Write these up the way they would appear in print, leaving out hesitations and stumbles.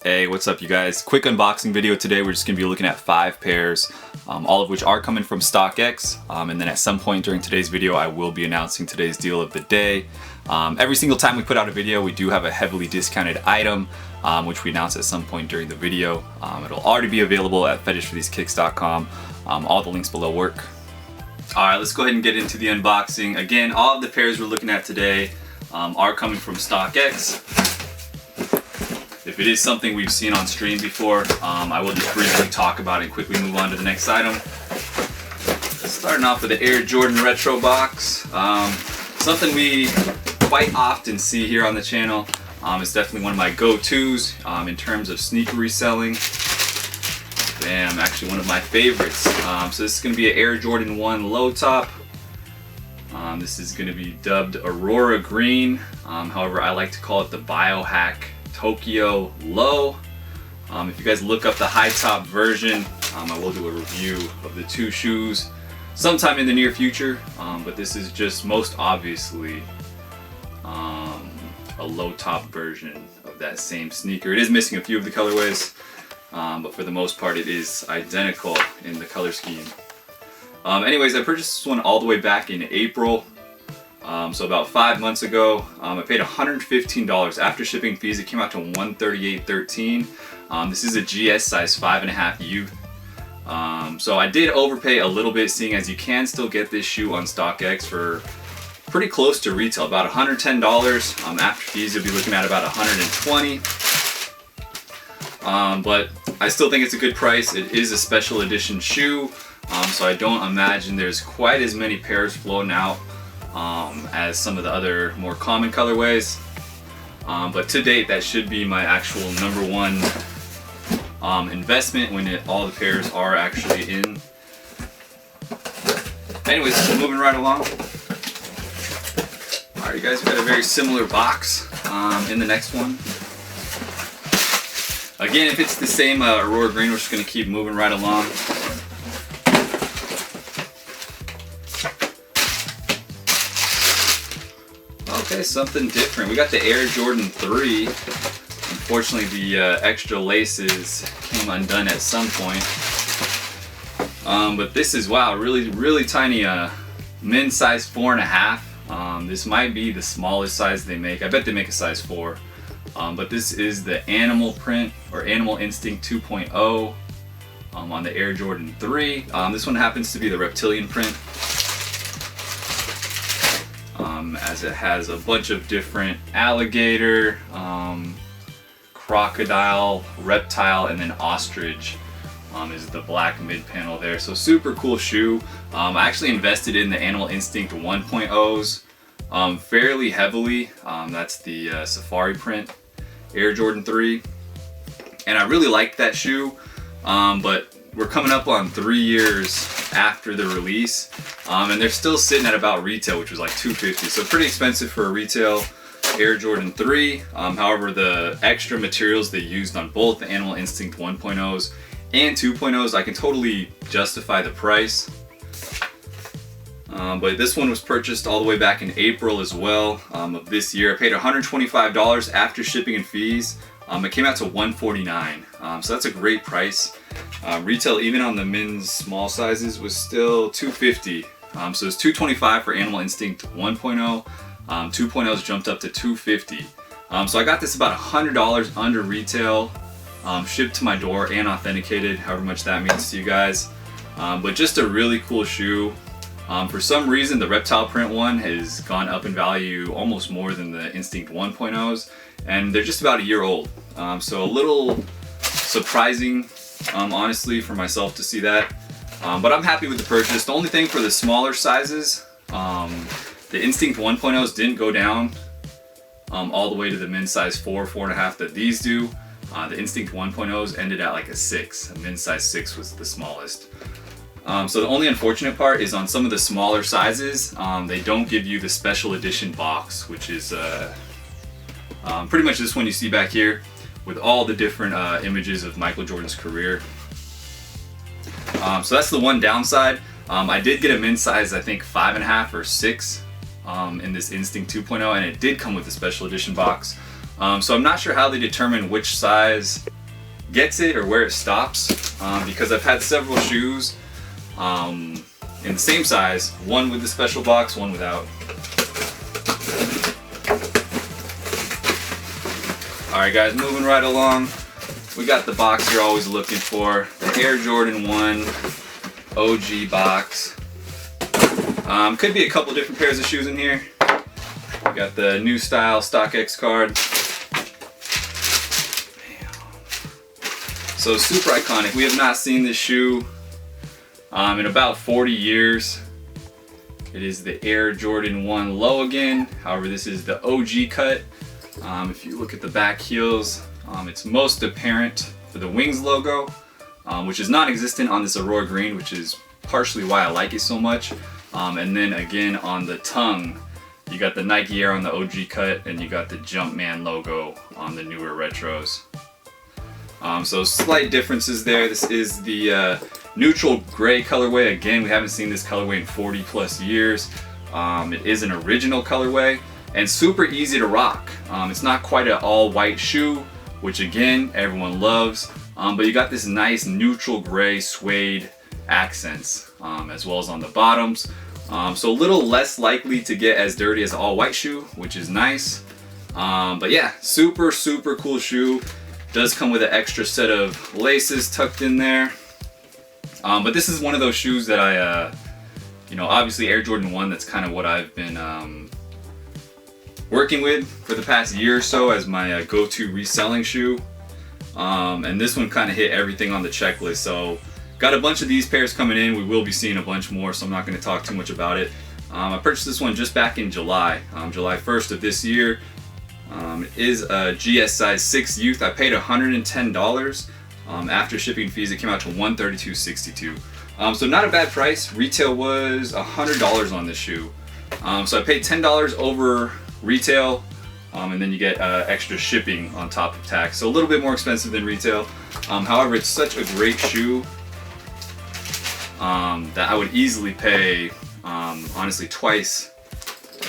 Hey, what's up you guys? Quick unboxing video today. We're just going to be looking at 5 pairs, all of which are coming from StockX. And then at some point during today's video, I will be announcing today's deal of the day. Every single time we put out a video, we do have a heavily discounted item, which we announce at some point during the video. It'll already be available at fetishforthese.com. All the links below work. Alright, let's go ahead and get into the unboxing. Again, all of the pairs we're looking at today are coming from StockX. If it is something we've seen on stream before, I will just briefly talk about it and quickly move on to the next item. Starting off with the Air Jordan Retro box. Something we quite often see here on the channel. It's definitely one of my go-tos in terms of sneaker reselling. Bam, actually one of my favorites. So this is going to be an Air Jordan 1 low top. This is going to be dubbed Aurora Green. However, I like to call it the Biohack Tokyo Low. If you guys look up the high top version, I will do a review of the two shoes sometime in the near future, but this is just most obviously a low top version of that same sneaker. It is missing a few of the colorways, but for the most part it is identical in the color scheme. Anyways, I purchased this one all the way back in April. So about 5 months ago, I paid $115 after shipping fees. It came out to $138.13. This is a GS size 5.5 youth. So I did overpay a little bit, seeing as you can still get this shoe on StockX for pretty close to retail, about $110. After fees, you'll be looking at about $120. But I still think it's a good price. It is a special edition shoe, so I don't imagine there's quite as many pairs floating out as some of the other more common colorways, but to date that should be my actual #1 investment when all the pairs are actually in. Anyways, moving right along. Alright, you guys, we got a very similar box in the next one. Again, if it's the same Aurora Green, we're just going to keep moving right along. Okay, something different. We got the Air Jordan 3. Unfortunately, the extra laces came undone at some point. But this is, wow, really tiny men's size 4.5. This might be the smallest size they make. I bet they make a size 4. But this is the Animal Print or Animal Instinct 2.0 on the Air Jordan 3. This one happens to be the Reptilian print. As it has a bunch of different alligator, crocodile, reptile, and then ostrich is the black mid panel there. So super cool shoe. I actually invested in the Animal Instinct 1.0s fairly heavily. That's the safari print Air Jordan 3, and I really liked that shoe, but we're coming up on 3 years after the release, and they're still sitting at about retail, which was like $250, so pretty expensive for a retail Air Jordan 3. However, the extra materials they used on both the Animal Instinct 1.0s and 2.0s, I can totally justify the price. But this one was purchased all the way back in April as well of this year. I paid $125 after shipping and fees. It came out to $149, so that's a great price. Retail, even on the men's small sizes, was still $250. So it's $225 for Animal Instinct 1.0. 2.0s jumped up to $250. So I got this about $100 under retail, shipped to my door and authenticated, however much that means to you guys. But just a really cool shoe. For some reason, the reptile print one has gone up in value almost more than the Instinct 1.0s, and they're just about a year old. So a little surprising, honestly, for myself to see that. But I'm happy with the purchase. The only thing for the smaller sizes, the Instinct 1.0s didn't go down all the way to the men's size 4, 4.5 that these do. The Instinct 1.0s ended at like a 6. A men's size 6 was the smallest. So the only unfortunate part is on some of the smaller sizes, they don't give you the special edition box, which is pretty much this one you see back here with all the different images of Michael Jordan's career. So that's the one downside. I did get a men's size, I think 5.5 or 6 in this Instinct 2.0, and it did come with a special edition box. So I'm not sure how they determine which size gets it or where it stops, because I've had several shoes in the same size, one with the special box, one without. Alright guys, moving right along. We got the box you're always looking for, the Air Jordan 1 OG box. Could be a couple different pairs of shoes in here. We got the new style StockX card. So super iconic. We have not seen this shoe in about 40 years. It is the Air Jordan 1 Low again. However, this is the OG cut. If you look at the back heels, it's most apparent for the Wings logo, which is non-existent on this Aurora Green, which is partially why I like it so much. And then again on the tongue, you got the Nike Air on the OG cut, and you got the Jumpman logo on the newer retros. So slight differences there. This is the neutral gray colorway. Again, we haven't seen this colorway in 40 plus years. It is an original colorway and super easy to rock. It's not quite an all white shoe, which again, everyone loves. But you got this nice neutral gray suede accents, as well as on the bottoms. So a little less likely to get as dirty as an all white shoe, which is nice. But yeah, super cool shoe. Does come with an extra set of laces tucked in there. But this is one of those shoes that I, obviously Air Jordan 1, that's kind of what I've been working with for the past year or so as my go-to reselling shoe. And this one kind of hit everything on the checklist. So got a bunch of these pairs coming in. We will be seeing a bunch more, so I'm not going to talk too much about it. I purchased this one just back in July, July 1st of this year. It is a GS size 6 youth. I paid $110. After shipping fees, it came out to $132.62. So not a bad price. Retail was $100 on this shoe. So I paid $10 over retail, and then you get extra shipping on top of tax. So a little bit more expensive than retail. However, it's such a great shoe that I would easily pay, honestly, twice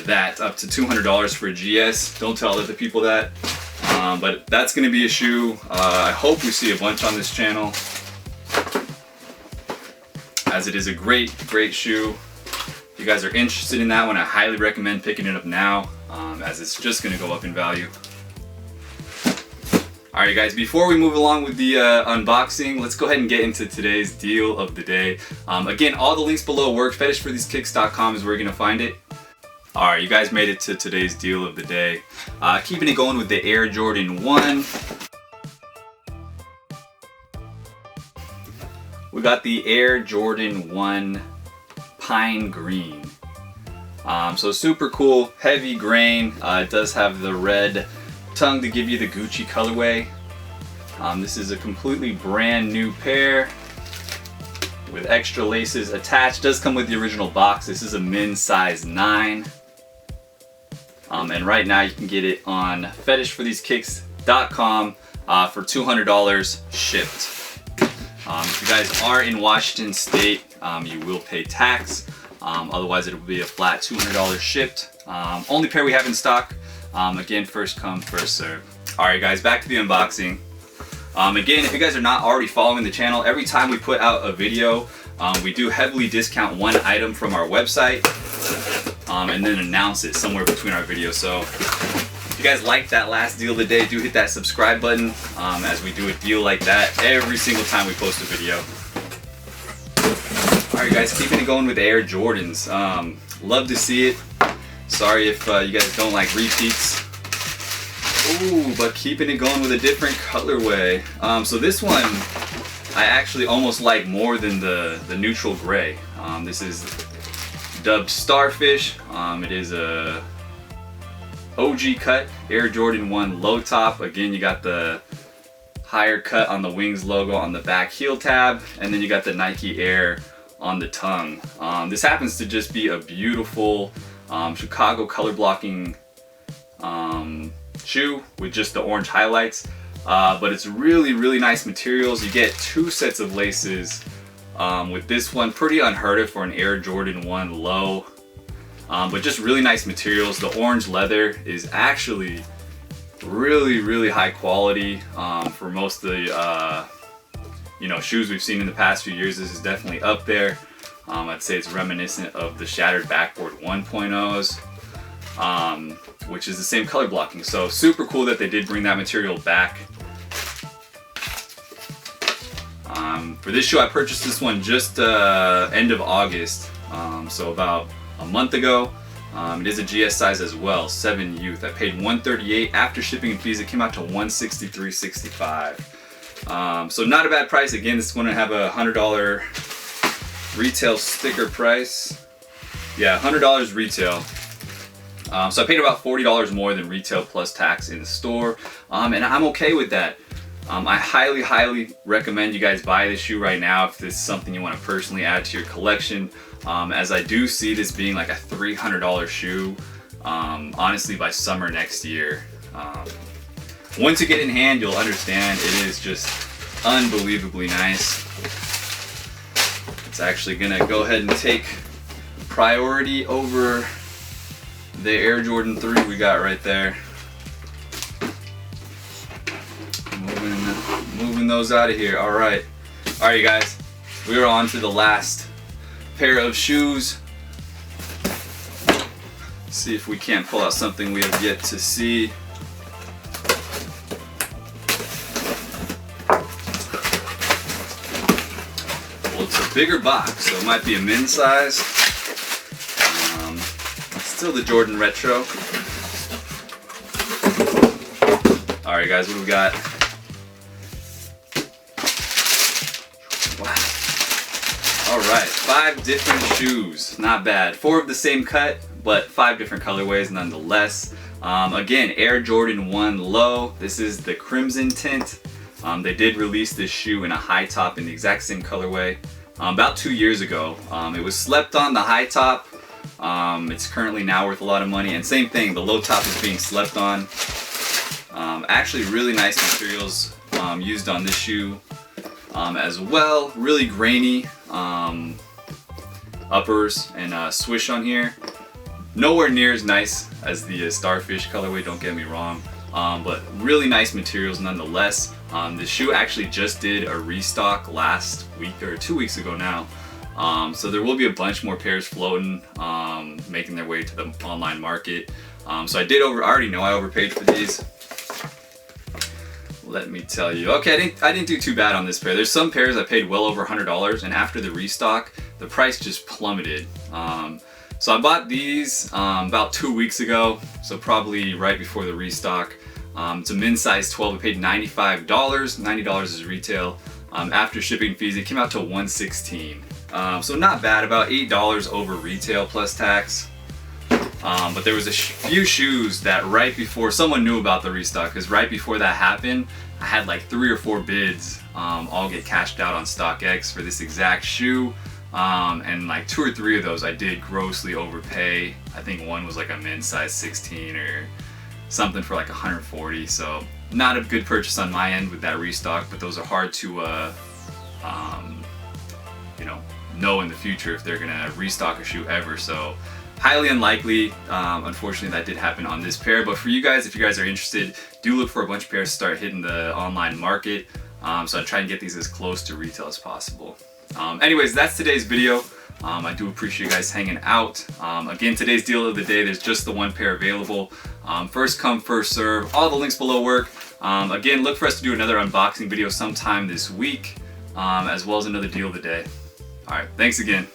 that, up to $200 for a GS. Don't tell other people that. But that's going to be a shoe I hope we see a bunch on this channel, as it is a great shoe. If you guys are interested in that one, I highly recommend picking it up now, as it's just going to go up in value. Alright guys, before we move along with the unboxing, let's go ahead and get into today's deal of the day. Again, all the links below work. Fetishforthese.com is where you're going to find it. Alright, you guys made it to today's deal of the day. Keeping it going with the Air Jordan 1. We got the Air Jordan 1 Pine Green. So super cool, heavy grain. It does have the red tongue to give you the Gucci colorway. This is a completely brand new pair with extra laces attached. Does come with the original box. This is a men's size 9. And right now you can get it on fetishforthese.com for $200 shipped. If you guys are in Washington State, you will pay tax. Otherwise, it will be a flat $200 shipped. Only pair we have in stock. Again, first come, first serve. Alright guys, back to the unboxing. Again, if you guys are not already following the channel, every time we put out a video, we do heavily discount one item from our website, and then announce it somewhere between our videos. So if you guys liked that last deal of the day, do hit that subscribe button, as we do a deal like that every single time we post a video. Alright guys, keeping it going with the Air Jordans. Love to see it. Sorry if you guys don't like repeats. Ooh, but keeping it going with a different colorway. So this one I actually almost like more than the neutral gray. This is dubbed Starfish. It is a OG cut Air Jordan 1 low top. Again, you got the higher cut on the Wings logo on the back heel tab, and then you got the Nike Air on the tongue. This happens to just be a beautiful Chicago color blocking shoe with just the orange highlights, but it's really nice materials. You get 2 sets of laces with this one. Pretty unheard of for an Air Jordan 1 low, but just really nice materials. The orange leather is actually really high quality. For most of the shoes we've seen in the past few years, this is definitely up there. I'd say it's reminiscent of the shattered backboard 1.0s, which is the same color blocking. So super cool that they did bring that material back. For this shoe, I purchased this one just end of August, so about a month ago. It is a GS size as well, 7 youth. I paid $138 after shipping and fees. It came out to $163.65. So not a bad price. Again, this is going to have a $100 retail sticker price. Yeah, $100 retail. So I paid about $40 more than retail plus tax in the store, and I'm okay with that. I highly recommend you guys buy this shoe right now if this is something you want to personally add to your collection, as I do see this being like a $300 shoe, honestly, by summer next year. Once you get it in hand, you'll understand it is just unbelievably nice. It's actually gonna go ahead and take priority over the Air Jordan 3 we got right there. Moving those out of here. Alright, you guys, we are on to the last pair of shoes. See if we can't pull out something we have yet to see. Well, it's a bigger box, so it might be a men's size. Still the Jordan Retro. Alright guys, what do we got? Wow. Alright, 5 different shoes. Not bad. 4 of the same cut, but 5 different colorways nonetheless. Again, Air Jordan 1 Low. This is the crimson tint. They did release this shoe in a high top in the exact same colorway about 2 years ago. It was slept on, the high top. It's currently now worth a lot of money, and same thing, the low top is being slept on. Actually really nice materials used on this shoe as well. Really grainy uppers and swish on here. Nowhere near as nice as the Starfish colorway, don't get me wrong, but really nice materials nonetheless. The shoe actually just did a restock last week or 2 weeks ago now. So there will be a bunch more pairs floating, making their way to the online market. So I already know I overpaid for these. Let me tell you. Okay, I didn't do too bad on this pair. There's some pairs I paid well over $100, and after the restock, the price just plummeted. So I bought these about 2 weeks ago, so probably right before the restock. It's a men's size 12. I paid $95. $90 is retail. After shipping fees, it came out to $116. So not bad, about $8 over retail plus tax. But there was a few shoes that right before, someone knew about the restock, because right before that happened, I had like 3 or 4 bids all get cashed out on StockX for this exact shoe. And like 2 or 3 of those I did grossly overpay. I think one was like a men's size 16 or something for like 140. So not a good purchase on my end with that restock, but those are hard to know in the future if they're gonna restock a shoe ever. So highly unlikely. Unfortunately, that did happen on this pair. But for you guys, if you guys are interested, do look for a bunch of pairs to start hitting the online market. So I try and get these as close to retail as possible. Anyways, that's today's video. I do appreciate you guys hanging out. Again, today's deal of the day, there's just the 1 pair available. First come, first serve. All the links below work. Again, look for us to do another unboxing video sometime this week, as well as another deal of the day. All right, thanks again.